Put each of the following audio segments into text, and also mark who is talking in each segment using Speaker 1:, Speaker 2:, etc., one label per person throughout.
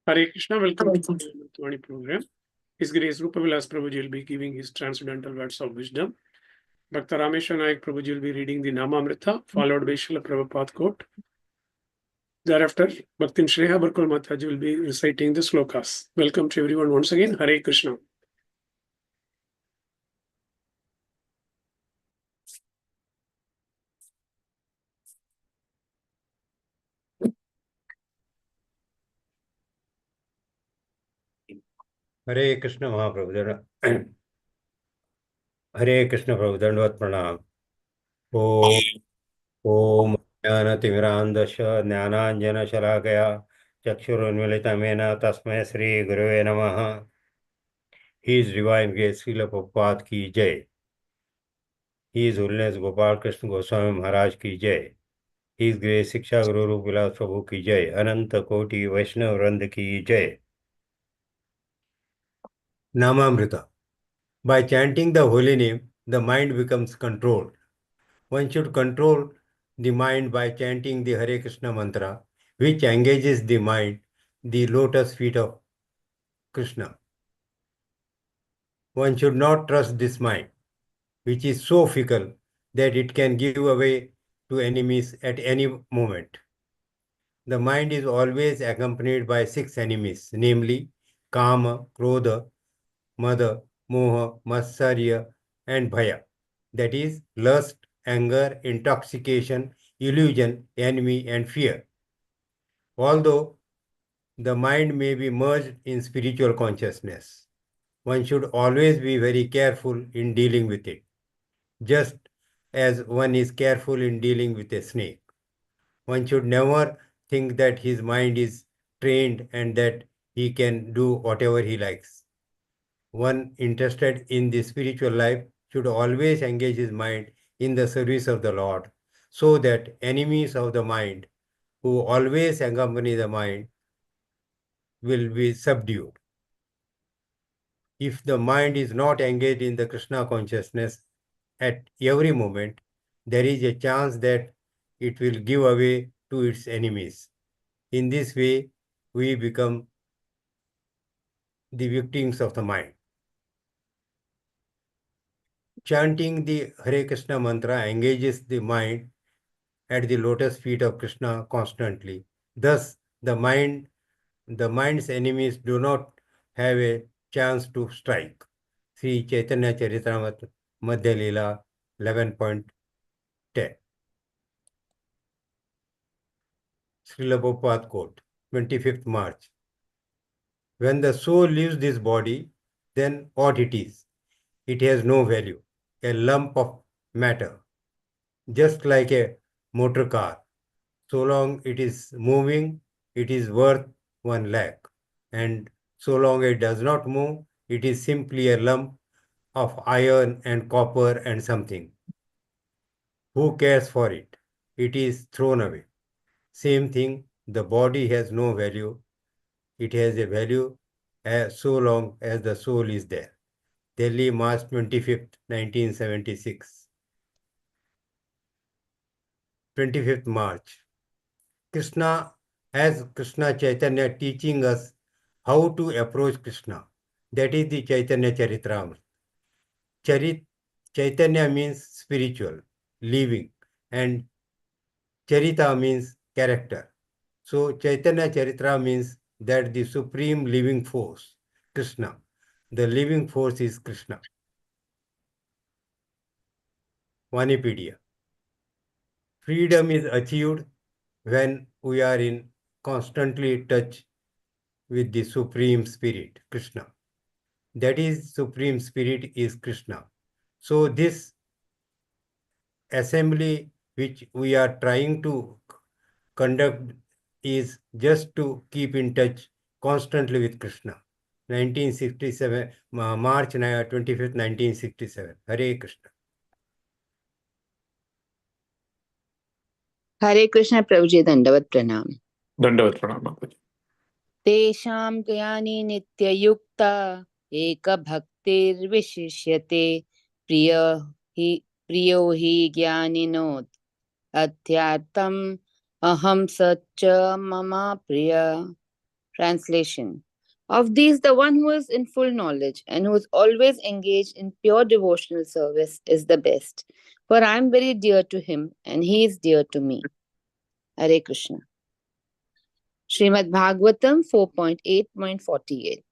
Speaker 1: Hare Krishna, welcome to the Vani program. His Grace Rupavilas Prabhuji will be giving his transcendental words of wisdom. Dr. Rameshwar Nayak Prabhuji will be reading the Namamrita, followed by Srila Prabhupada quote. Thereafter, Bhaktin Shreya Barkul Mataji will be reciting the slokas. Welcome to everyone once again. Hare Krishna.
Speaker 2: हरे कृष्ण महाप्रभु हरे कृष्ण प्रभु दंडवत प्रणाम। ओम ज्ञानतिमिरान्धस्य ज्ञानाञ्जनशलाकया चक्षुरुन्मीलितमेन तस्मै श्री गुरुवे नमः। His Divine Grace Srila Prabhupada की जय। His Holiness Gopal Krishna Goswami महाराज की जय। His Grace शिक्षा गुरु रूपविलास प्रभु की जय। अनंत कोटि वैष्णव वृंद की जय। Namamrita. By chanting the holy name, the mind becomes controlled. One should control the mind by chanting the Hare Krishna mantra, which engages the mind, the lotus feet of Krishna. One should not trust this mind, which is so fickle that it can give way to enemies at any moment. The mind is always accompanied by 6 enemies, namely Kama, Krodha, Mada, Moha, Matsarya, and Bhaya. That is lust, anger, intoxication, illusion, enemy, and fear. Although the mind may be merged in spiritual consciousness, one should always be very careful in dealing with it, just as one is careful in dealing with a snake. One should never think that his mind is trained and that he can do whatever he likes. One interested in the spiritual life should always engage his mind in the service of the Lord, so that enemies of the mind, who always accompany the mind, will be subdued. If the mind is not engaged in the Krishna consciousness at every moment, there is a chance that it will give way to its enemies. In this way, we become the victims of the mind. Chanting the Hare Krishna mantra engages the mind at the lotus feet of Krishna constantly. Thus, the mind's enemies do not have a chance to strike. Sri Chaitanya Charitamrita Madhya Leela 11.10. Srila Prabhupada quote, 25th March. When the soul leaves this body, then what it is? It has no value, a lump of matter, just like a motor car. So long it is moving, it is worth 1 lakh. And so long it does not move, it is simply a lump of iron and copper and something. Who cares for it? It is thrown away. Same thing, the body has no value. It has a value so long as the soul is there. Delhi, March 25th, 1976. 25th March. Krishna Chaitanya teaching us how to approach Krishna. That is the Chaitanya Charitamrita. Chaitanya means spiritual, living, and Charita means character. So Chaitanya Charitra means that the supreme living force, Krishna. The living force is Krishna. Vanipedia. Freedom is achieved when we are in constantly touch with the Supreme Spirit, Krishna. That is, Supreme Spirit is Krishna. So this assembly which we are trying to conduct is just to keep in touch constantly with Krishna. 1967, March 25th, 1967. Hare Krishna.
Speaker 3: हरे कृष्ण प्रभु जी दंडवत प्रणाम।
Speaker 1: Dandavad Pranam.
Speaker 3: तेषां ज्ञानी नित्ययुक्ता एक भक्तिर्विशिष्यते प्रियो हि ज्ञानिनोत् Adhyartam aham satcha mama priya. Translation. Of these, the one who is in full knowledge and who is always engaged in pure devotional service is the best. For I am very dear to him and he is dear to me. Hare Krishna. Srimad Bhagavatam 4.8.48.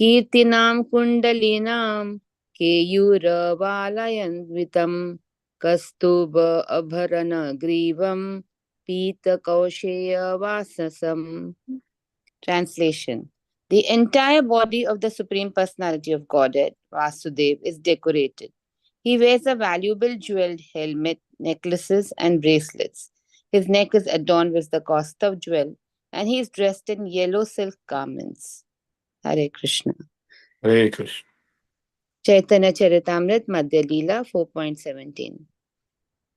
Speaker 3: Kirtinam kundalinam keyuravalayandvitam kastuba abharana grivam pita kausheya vasasam. Translation. The entire body of the Supreme Personality of Godhead, Vasudev, is decorated. He wears a valuable jeweled helmet, necklaces, and bracelets. His neck is adorned with the Kaustav jewel, and he is dressed in yellow silk garments. Hare Krishna.
Speaker 4: Hare Krishna.
Speaker 3: Chaitanya Charitamrit Madhya Leela 4.17.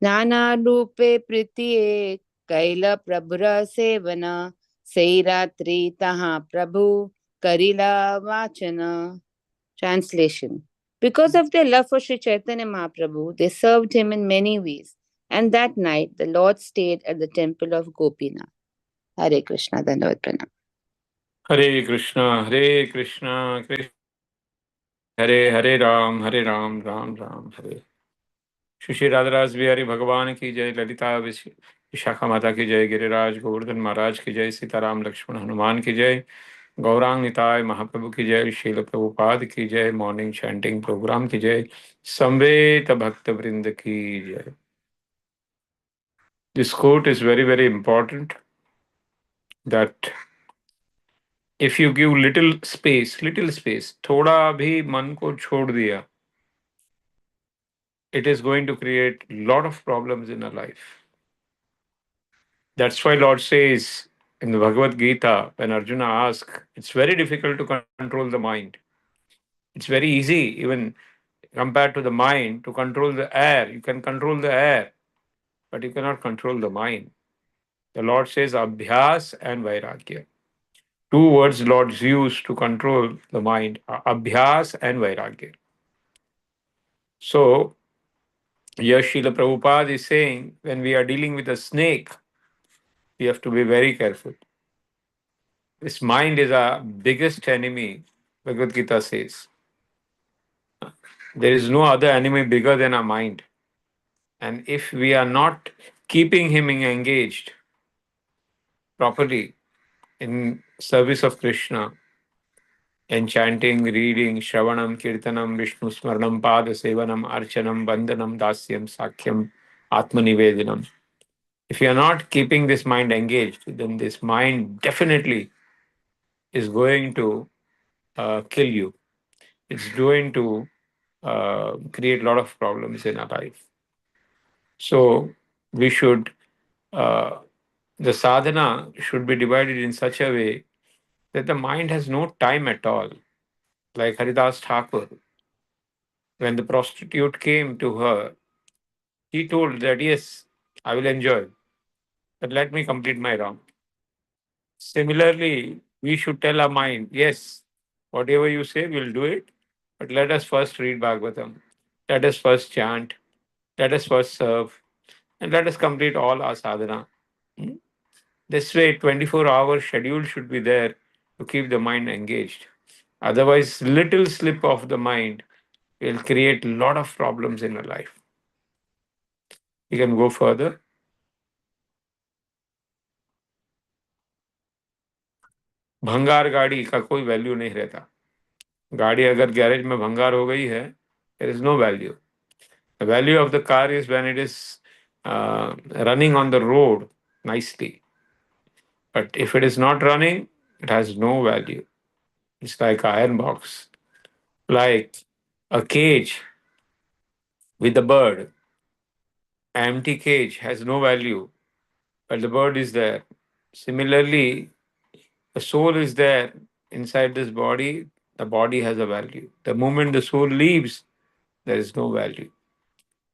Speaker 3: Nana Rupe Pritiye Kaila Prabhura Sevana Seiratri Taha Prabhu Karila Vachana. Translation. Because of their love for Sri Chaitanya Mahaprabhu, they served him in many ways. And that night, the Lord stayed at the temple of Gopinath. Hare Krishna, Dandavat Pranam.
Speaker 4: Hare Krishna, Hare Krishna, Krishna Hare Hare Ram, Hare Ram, Ram Ram Hare. Shri राधराज Bihari भगवान की जय, ललिता विशाखा माता की जय, गिरिराज गोवर्धन महाराज की जय, सीताराम लक्ष्मण हनुमान की जय, गौरांग निताय महाप्रभु की जय, शील प्रभुपाद की जय, मॉर्निंग चैंटिंग प्रोग्राम की जय, समवेत भक्त वृंद की जय. This quote is very, very important, that if you give little space, थोड़ा भी मन को छोड़ दिया, it is going to create a lot of problems in our life. That's why Lord says in the Bhagavad Gita, when Arjuna asks, it's very difficult to control the mind. It's very easy, even compared to the mind, to control the air. You can control the air, but you cannot control the mind. The Lord says Abhyas and Vairagya. Two words Lord used to control the mind, Abhyas and Vairagya. So, here Srila Prabhupada is saying, when we are dealing with a snake, we have to be very careful. This mind is our biggest enemy, Bhagavad Gita says. There is no other enemy bigger than our mind. And if we are not keeping him engaged properly in service of Krishna, in chanting, reading, Shravanam, Kirtanam, Vishnu Smaranam, Pada Sevanam, Archanam, Vandanam, Dasyam, Sakyam, Atmanivedinam. If you are not keeping this mind engaged, then this mind definitely is going to kill you. It's going to create a lot of problems in our life. So we should, the sadhana should be divided in such a way that the mind has no time at all. Like Haridas Thakur, when the prostitute came to her, he told that, yes, I will enjoy, but let me complete my round. Similarly, we should tell our mind, yes, whatever you say, we'll do it, but let us first read Bhagavatam. Let us first chant. Let us first serve. And let us complete all our sadhana. Hmm? This way, 24-hour schedule should be there to keep the mind engaged. Otherwise, little slip of the mind will create a lot of problems in our life. We can go further. भंगार गाड़ी का कोई value नहीं रहता. गाड़ी अगर garage में भंगार हो गई है, there is no value. The value of the car is when it is running on the road nicely. But if it is not running, it has no value. It's like an iron box, like a cage with a bird. An empty cage has no value, but the bird is there. Similarly, the soul is there inside this body, the body has a value. The moment the soul leaves, there is no value.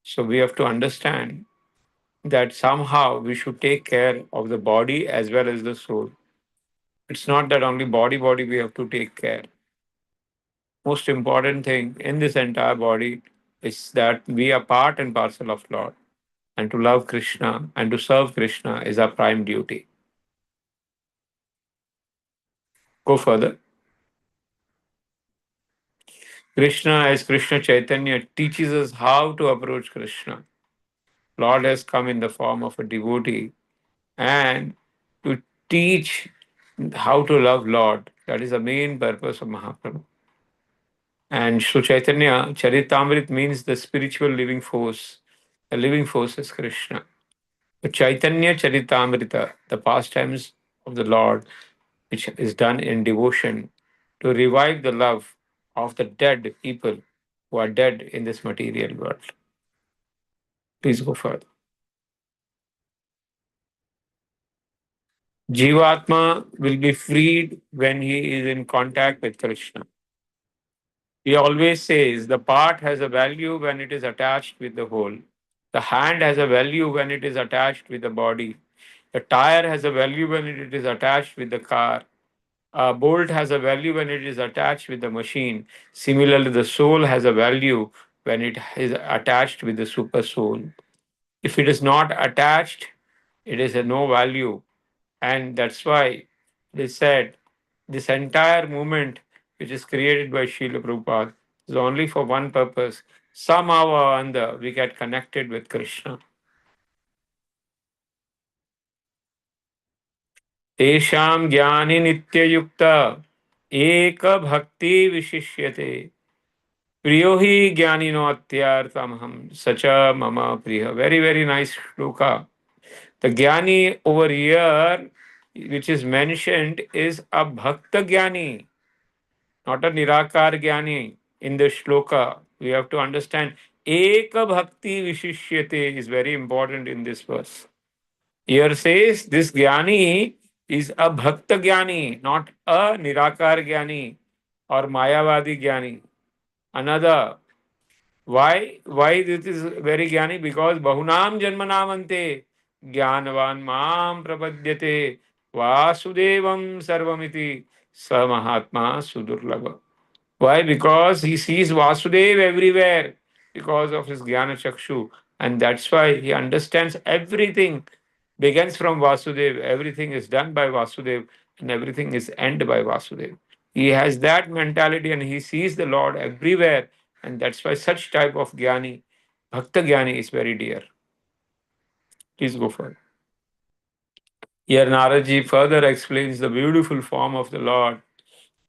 Speaker 4: So we have to understand that somehow we should take care of the body as well as the soul. It's not that only body we have to take care. Most important thing in this entire body is that we are part and parcel of Lord. and to love Krishna and to serve Krishna is our prime duty. Go further. Krishna, as Krishna Chaitanya, teaches us how to approach Krishna. Lord has come in the form of a devotee and to teach how to love Lord. That is the main purpose of Mahaprabhu. And Sri Chaitanya Charitamrit means the spiritual living force. The living force is Krishna. The Chaitanya Charitamrita, the pastimes of the Lord, which is done in devotion to revive the love of the dead people who are dead in this material world. Please go further. Jivatma will be freed when he is in contact with Krishna. He always says the part has a value when it is attached with the whole. The hand has a value when it is attached with the body. The tire has a value when it is attached with the car. A bolt has a value when it is attached with the machine. Similarly, the soul has a value when it is attached with the super soul. If it is not attached, it is a no value. And that's why they said this entire movement, which is created by Srila Prabhupada, is only for one purpose. Somehow or other, we get connected with Krishna. तेषां ज्ञानि नित्ययुक्त एक भक्ति विशिष्यते प्रियो हि ज्ञानिनो अत्यर्थमहं सच मम प्रिय. Very, very nice shloka. The Jnani over here, which is mentioned, is a Bhakta Jnani, not a Nirakar Jnani. In the shloka, we have to understand Eka Bhakti Vishishyate is very important in this verse. Here says this Jnani is a Bhakta Jnani, not a Nirakar Jnani or Mayavadi Jnani. Another. Why this is very Jnani? Because Bahunam Janmanamante Jnanavan Mam Prapadyate Vasudevam Sarvamiti Sa Mahatma Sudurlabha. Why? Because he sees Vasudev everywhere because of his Jnana Chakshu. And that's why he understands everything begins from Vasudev. Everything is done by Vasudev and everything is end by Vasudev. He has that mentality and he sees the Lord everywhere. And that's why such type of Jnani, Bhakta Jnani is very dear. Please go further. Here Naraji further explains the beautiful form of the Lord.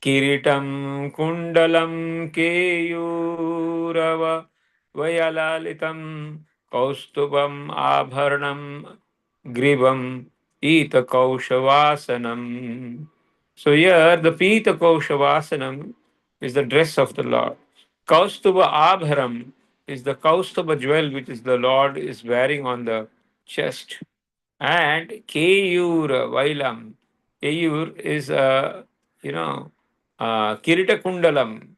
Speaker 4: Kiritam kundalam keyurava vayalalitam kaustubam abharanam grivam pita kaushavasanam. So here the pita kaushavasanam is the dress of the Lord. Kaustuba abharam is the kaustuba jewel which is the Lord is wearing on the chest. And Keyur Vailam. Keyur is Kirita Kundalam.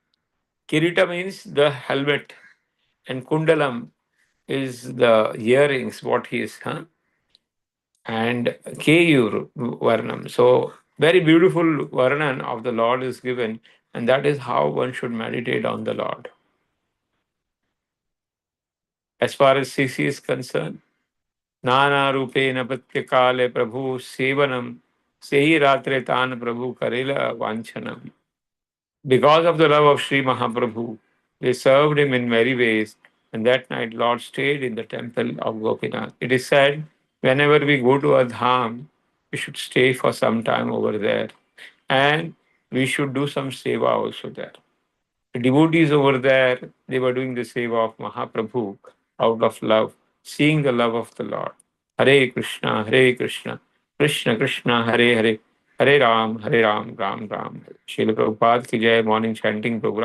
Speaker 4: Kirita means the helmet, and Kundalam is the earrings, what he is, and Keyur Varnam. So, very beautiful Varnan of the Lord is given, and that is how one should meditate on the Lord. As far as CC is concerned, Nana Rupena Pratyakale Prabhu Sevanam Sehi Ratre Tan Prabhu Karela Vanchanam. Because of the love of Sri Mahaprabhu, they served him in many ways, and that night Lord stayed in the temple of Gopinath. It is said, whenever we go to a dham, we should stay for some time over there, and we should do some seva also there. The devotees over there, they were doing the seva of Mahaprabhu out of love, seeing the love of the Lord. Hare Krishna, Krishna Krishna, Hare Hare, Hare Ram, Ram Ram. Srila Prabhupada ki jai, morning chanting program.